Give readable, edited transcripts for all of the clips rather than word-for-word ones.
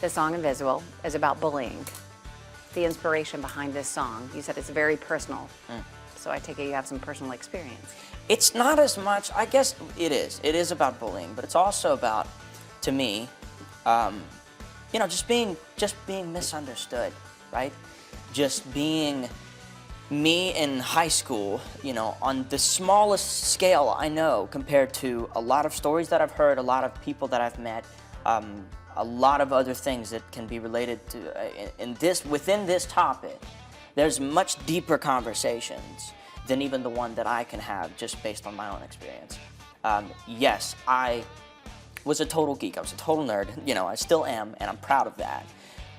The song Invisible is about bullying. The inspiration behind this song, you said it's very personal. So I take it you have some personal experience. It's not as much, I guess it is. It is about bullying, but it's also about, to me, you know, just being misunderstood, right? Just being me in high school, you know, on the smallest scale I know compared to a lot of stories that I've heard, a lot of people that I've met, a lot of other things that can be related to within this topic. There's much deeper conversations than even the one that I can have just based on my own experience. Yes, I was a total geek. I was a total nerd. You know, I still am, and I'm proud of that.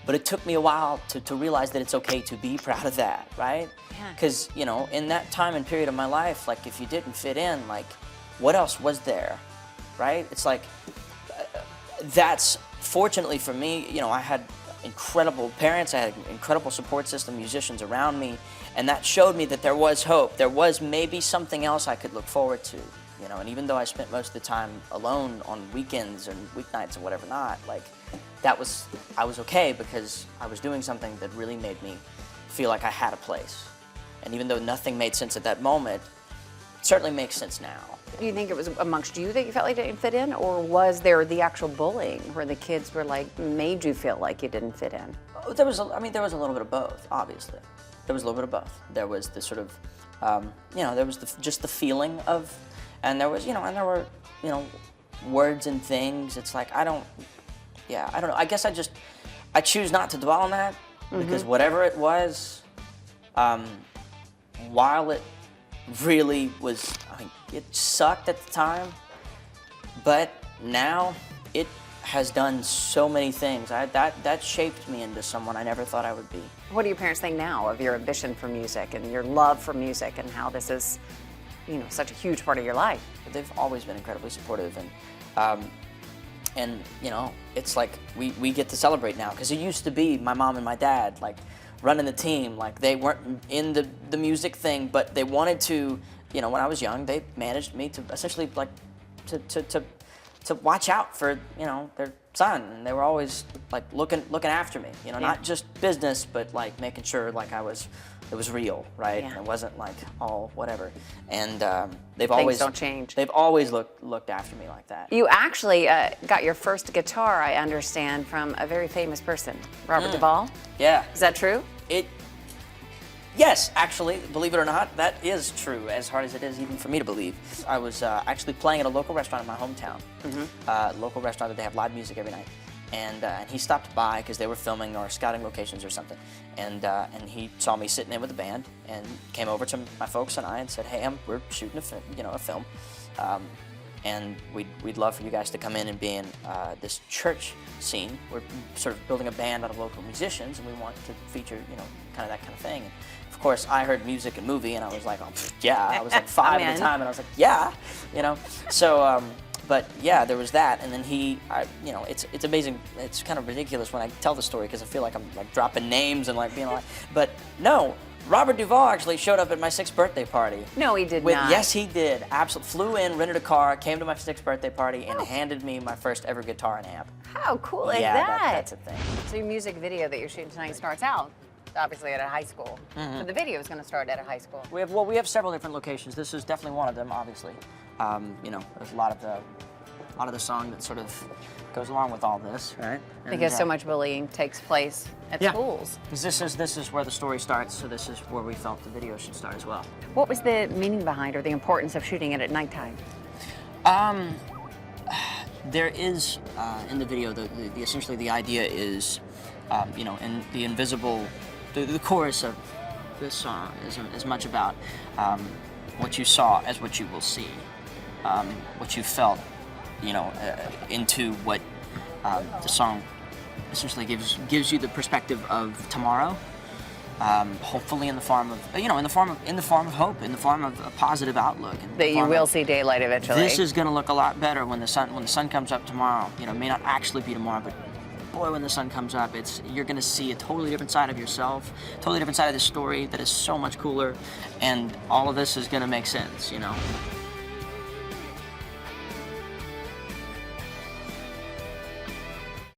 But it took me a while to realize that it's okay to be proud of that, right? Because, you know, in that time and period of my life, like, if you didn't fit in, like, what else was there, right? It's like, that's, fortunately for me, you know, I had incredible parents, I had an incredible support system, musicians around me, and that showed me that there was hope. There was maybe something else I could look forward to, you know, and even though I spent most of the time alone on weekends and weeknights and whatever not, like, I was okay because I was doing something that really made me feel like I had a place. And even though nothing made sense at that moment, it certainly makes sense now. Do you think it was amongst you that you felt like you didn't fit in, or was there the actual bullying where the kids were like, made you feel like you didn't fit in? There was a little bit of both, obviously. There was a little bit of both. There was the sort of, you know, there was just the feeling of, and there was, you know, and there were, you know, words and things. It's like, I don't know. I guess I choose not to dwell on that because whatever it was, while it really was, I mean, it sucked at the time, but now it has done so many things. That shaped me into someone I never thought I would be. What do your parents think now of your ambition for music and your love for music and how this is, you know, such a huge part of your life? They've always been incredibly supportive, and you know, it's like we get to celebrate now, because it used to be my mom and my dad, like, running the team. Like, they weren't in the music thing, but they wanted to, you know, when I was young, they managed me to essentially, like, to watch out for, you know, their son, and they were always, like, looking after me, you know, not just business, but, like, making sure, like, it was real, right? And it wasn't, like, all whatever. And they've always don't change. They've always looked after me like that. You actually got your first guitar, I understand, from a very famous person, Robert Duvall. Yeah. Is that true? Yes, actually, believe it or not, that is true, as hard as it is even for me to believe. I was actually playing at a local restaurant in my hometown, local restaurant that they have live music every night. And he stopped by because they were filming or scouting locations or something. And he saw me sitting in with the band and came over to my folks and I and said, hey, we're shooting a film. And we'd love for you guys to come in and be in this church scene. We're sort of building a band out of local musicians, and we want to feature, you know, kind of that kind of thing. And of course, I heard music and movie, and I was like, oh, yeah. I was like 5 at the time, and I was like, yeah, you know. So, but yeah, there was that, and then you know, it's amazing. It's kind of ridiculous when I tell the story because I feel like I'm like dropping names and like being like, but no. Robert Duvall actually showed up at my 6th birthday party. No, he did not. Yes, he did. Absolutely. Flew in, rented a car, came to my 6th birthday party, and handed me my first ever guitar and amp. How cool is that? Yeah, that's a thing. So your music video that you're shooting tonight starts out, obviously, at a high school. But the video is going to start at a high school. We have several different locations. This is definitely one of them, obviously. You know, there's a lot of the song that sort of goes along with all this, right? And, because so much bullying takes place at schools. This is where the story starts, so this is where we felt the video should start as well. What was the meaning behind, or the importance of shooting it at nighttime? There is in the video essentially the idea is, you know, in the invisible, the chorus of this song is as much about what you saw as what you will see, what you felt, you know, into what the song essentially gives you the perspective of tomorrow. Hopefully in the form of, you know, in the form of hope, in the form of a positive outlook. That you will see daylight eventually. This is going to look a lot better when the sun comes up tomorrow. You know, it may not actually be tomorrow, but boy, when the sun comes up, you're going to see a totally different side of yourself, totally different side of the story that is so much cooler, and all of this is going to make sense, you know.